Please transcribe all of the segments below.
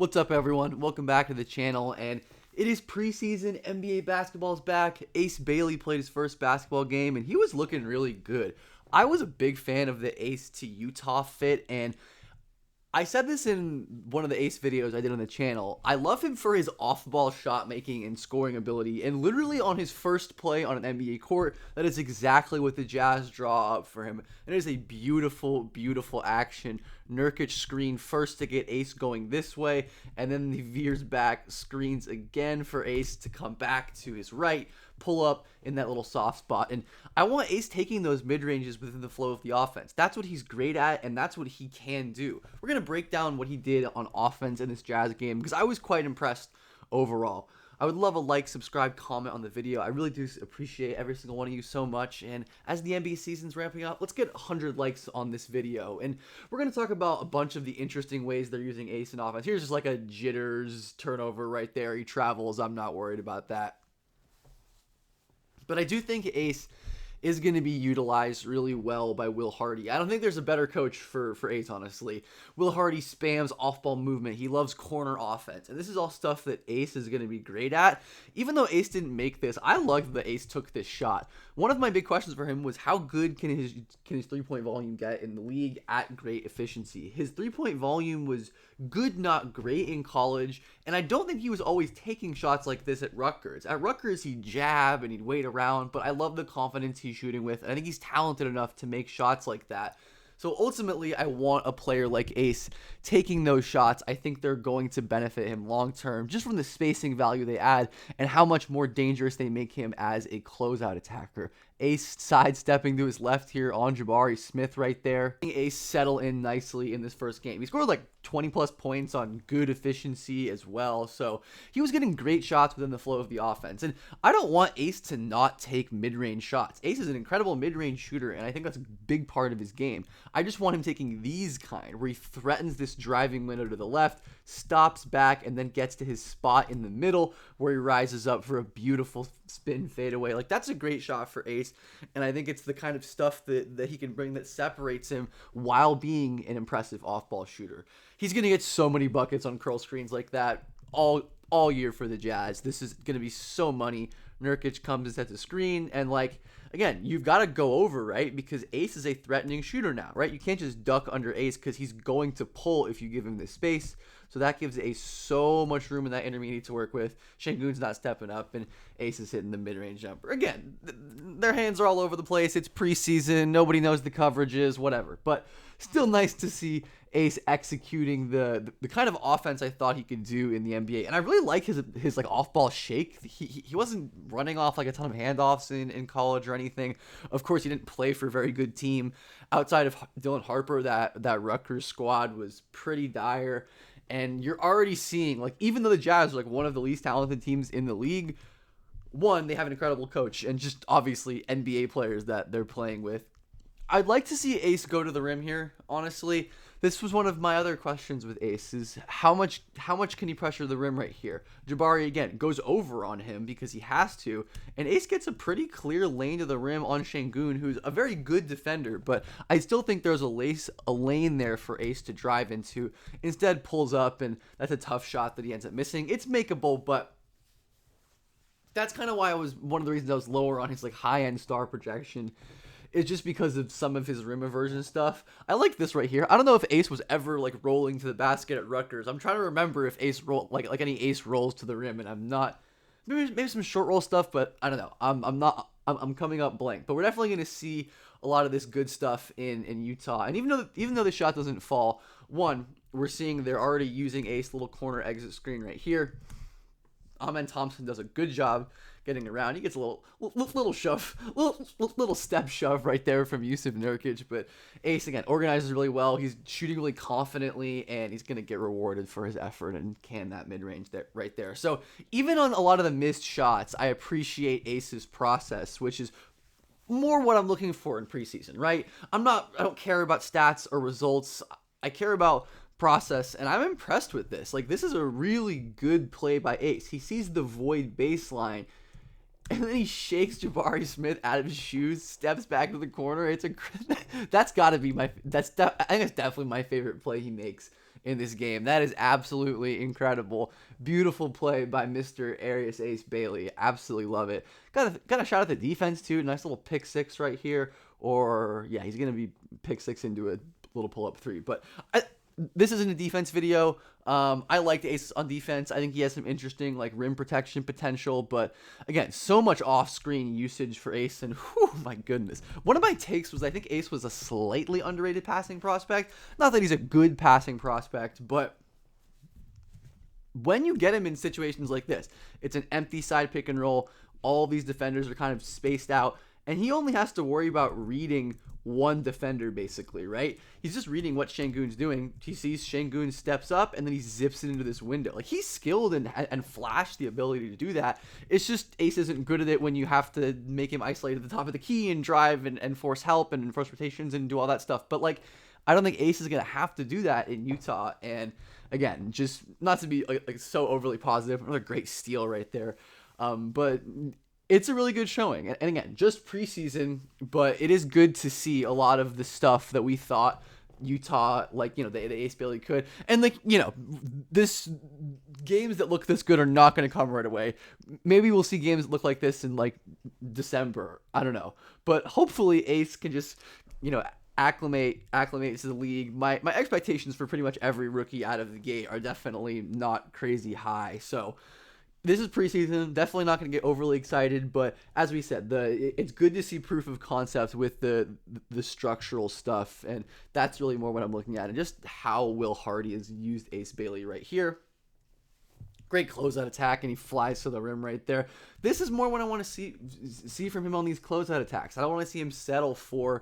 What's up, everyone? Welcome back to the channel. And it is preseason. NBA basketball's back. Ace Bailey played his first basketball game, and he was looking really good. I was a big fan of the Ace to Utah fit, and I said this in one of the Ace videos I did on the channel. I love him for his off-ball shot making and scoring ability, and literally on his first play on an NBA court, that is exactly what the Jazz draw up for him. It is a beautiful, beautiful action. Nurkic screen first to get Ace going this way, and then he veers back, screens again for Ace to come back to his right, pull up in that little soft spot. And I want Ace taking those mid-ranges within the flow of the offense. That's what he's great at, and that's what he can do. We're going to break down what he did on offense in this Jazz game because I was quite impressed overall. I would love a like, subscribe, comment on the video. I really do appreciate every single one of you so much. And as the NBA season's ramping up, let's get 100 likes on this video. And we're going to talk about a bunch of the interesting ways they're using Ace in offense. Here's just like a jitters turnover right there. He travels. I'm not worried about that. But I do think Ace is going to be utilized really well by Will Hardy. I don't think there's a better coach for Ace, honestly. Will Hardy spams off-ball movement. He loves corner offense. And this is all stuff that Ace is going to be great at. Even though Ace didn't make this, I loved that Ace took this shot. One of my big questions for him was how good can his three-point volume get in the league at great efficiency? His three-point volume was good, not great in college, and I don't think he was always taking shots like this at Rutgers. At Rutgers, he'd jab and he'd wait around, but I love the confidence he's shooting with, and I think he's talented enough to make shots like that. So ultimately, I want a player like Ace taking those shots. I think they're going to benefit him long term just from the spacing value they add and how much more dangerous they make him as a closeout attacker. Ace sidestepping to his left here on Jabari Smith right there. Ace settle in nicely in this first game. He scored like 20 plus points on good efficiency as well. So he was getting great shots within the flow of the offense. And I don't want Ace to not take mid-range shots. Ace is an incredible mid-range shooter, and I think that's a big part of his game. I just want him taking these kind where he threatens this driving window to the left, stops back, and then gets to his spot in the middle where he rises up for a beautiful spin fadeaway. Like, that's a great shot for Ace, and I think it's the kind of stuff that he can bring that separates him while being an impressive off-ball shooter. He's going to get so many buckets on curl screens like that all year for the Jazz. This is going to be so money. Nurkic comes and sets a screen, and like, again, you've got to go over, right? Because Ace is a threatening shooter now, right? You can't just duck under Ace because he's going to pull if you give him this space. So that gives Ace so much room in that intermediate to work with. Şengün's not stepping up, and Ace is hitting the mid-range jumper. Again, their hands are all over the place. It's preseason. Nobody knows the coverages, whatever. But still nice to see Ace executing the kind of offense I thought he could do in the NBA. And I really like his like off-ball shake. He wasn't running off like a ton of handoffs in college or anything. Of course, he didn't play for a very good team. Outside of Dylan Harper, that Rutgers squad was pretty dire. And you're already seeing, like, even though the Jazz are like one of the least talented teams in the league, one, they have an incredible coach and just obviously NBA players that they're playing with. I'd like to see Ace go to the rim here, honestly. This was one of my other questions with Ace is how much can he pressure the rim right here? Jabari, again, goes over on him because he has to, and Ace gets a pretty clear lane to the rim on Şengün, who's a very good defender, but I still think there's a lane there for Ace to drive into. Instead, pulls up, and that's a tough shot that he ends up missing. It's makeable, but that's kind of why one of the reasons I was lower on his like high-end star projection. It's just because of some of his rim aversion stuff. I like this right here. I don't know if Ace was ever like rolling to the basket at Rutgers. I'm trying to remember if Ace like any Ace rolls to the rim, and I'm not. Maybe some short roll stuff, but I don't know. I'm coming up blank. But we're definitely going to see a lot of this good stuff in Utah. And even though the shot doesn't fall, one, we're seeing they're already using Ace little corner exit screen right here. Amen Thompson does a good job getting around. He gets a little shove, little step shove right there from Jusuf Nurkic. But Ace, again, organizes really well. He's shooting really confidently, and he's going to get rewarded for his effort and can that mid-range right there. So even on a lot of the missed shots, I appreciate Ace's process, which is more what I'm looking for in preseason, right? I don't care about stats or results. I care about process, and I'm impressed with this. Like, this is a really good play by Ace. He sees the void baseline, and then he shakes Jabari Smith out of his shoes, steps back to the corner. It's a that's got to be I think it's definitely my favorite play he makes in this game. That is absolutely incredible. Beautiful play by Mr. Arias Ace Bailey. Absolutely love it. Got a shout out the defense too. Nice little pick six right here. Or yeah, he's gonna be pick six into a little pull up three. But this isn't a defense video. I liked Ace on defense. I think he has some interesting like rim protection potential, but again, so much off-screen usage for Ace, and whew, my goodness. One of my takes was I think Ace was a slightly underrated passing prospect. Not that he's a good passing prospect, but when you get him in situations like this, it's an empty side pick and roll. All these defenders are kind of spaced out, and he only has to worry about reading one defender basically, right? He's just reading what Sengun's doing. He sees Sengun steps up and then he zips it into this window. Like, he's skilled and flashed the ability to do that. It's just Ace isn't good at it when you have to make him isolate at the top of the key and drive and force help and force rotations and do all that stuff. But like, I don't think Ace is going to have to do that in Utah. And again, just not to be like so overly positive, another great steal right there. But it's a really good showing. And again, just preseason, but it is good to see a lot of the stuff that we thought Utah, like, you know, the Ace Bailey could. And like, you know, this games that look this good are not going to come right away. Maybe we'll see games that look like this in like December. I don't know. But hopefully Ace can just, you know, acclimate to the league. My expectations for pretty much every rookie out of the gate are definitely not crazy high. So this is preseason, definitely not going to get overly excited, but as we said, it's good to see proof of concept with the structural stuff, and that's really more what I'm looking at, and just how Will Hardy has used Ace Bailey right here. Great closeout attack, and he flies to the rim right there. This is more what I want to see from him on these closeout attacks. I don't want to see him settle for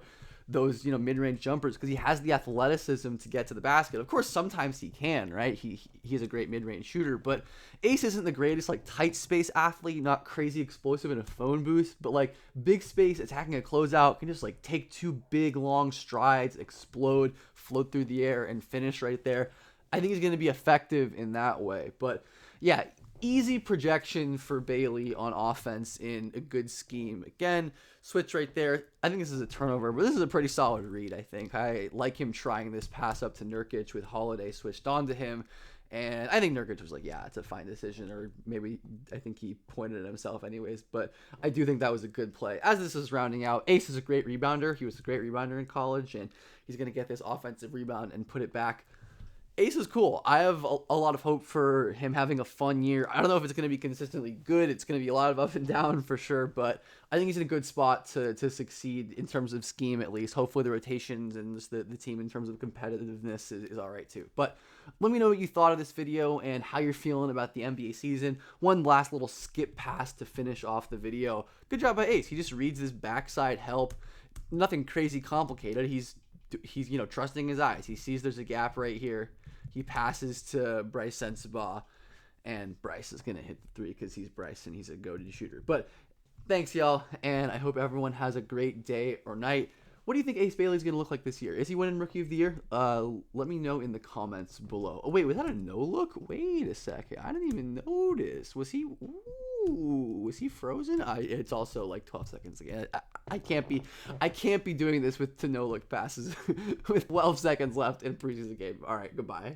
those, you know, mid-range jumpers, because he has the athleticism to get to the basket. Of course, sometimes he can, right? He's a great mid-range shooter, but Ace isn't the greatest like tight space athlete, not crazy explosive in a phone booth, but like big space attacking a closeout can just like take two big long strides, explode, float through the air, and finish right there. I think he's going to be effective in that way. But yeah, easy projection for Bailey on offense in a good scheme. Again, switch right there. I think this is a turnover, but this is a pretty solid read, I think. I like him trying this pass up to Nurkic with Holiday switched on to him. And I think Nurkic was like, yeah, it's a fine decision. Or maybe I think he pointed at himself anyways. But I do think that was a good play. As this is rounding out, Ace is a great rebounder. He was a great rebounder in college. And he's going to get this offensive rebound and put it back. Ace is cool. I have a lot of hope for him having a fun year. I don't know if it's going to be consistently good. It's going to be a lot of up and down for sure, but I think he's in a good spot to succeed in terms of scheme at least. Hopefully the rotations and just the team in terms of competitiveness is all right too. But let me know what you thought of this video and how you're feeling about the NBA season. One last little skip pass to finish off the video. Good job by Ace. He just reads this backside help. Nothing crazy complicated. He's you know, trusting his eyes. He sees there's a gap right here. He passes to Bryce Sensabaugh, and Bryce is going to hit the three because he's Bryce and he's a go-to shooter. But thanks, y'all, and I hope everyone has a great day or night. What do you think Ace Bailey's going to look like this year? Is he winning Rookie of the Year? Let me know in the comments below. Oh, wait, was that a no-look? Wait a second. I didn't even notice. Was he... Ooh, was he frozen? It's also like 12 seconds again. I can't be doing this with to no-look passes with 12 seconds left in a preseason game. All right, goodbye.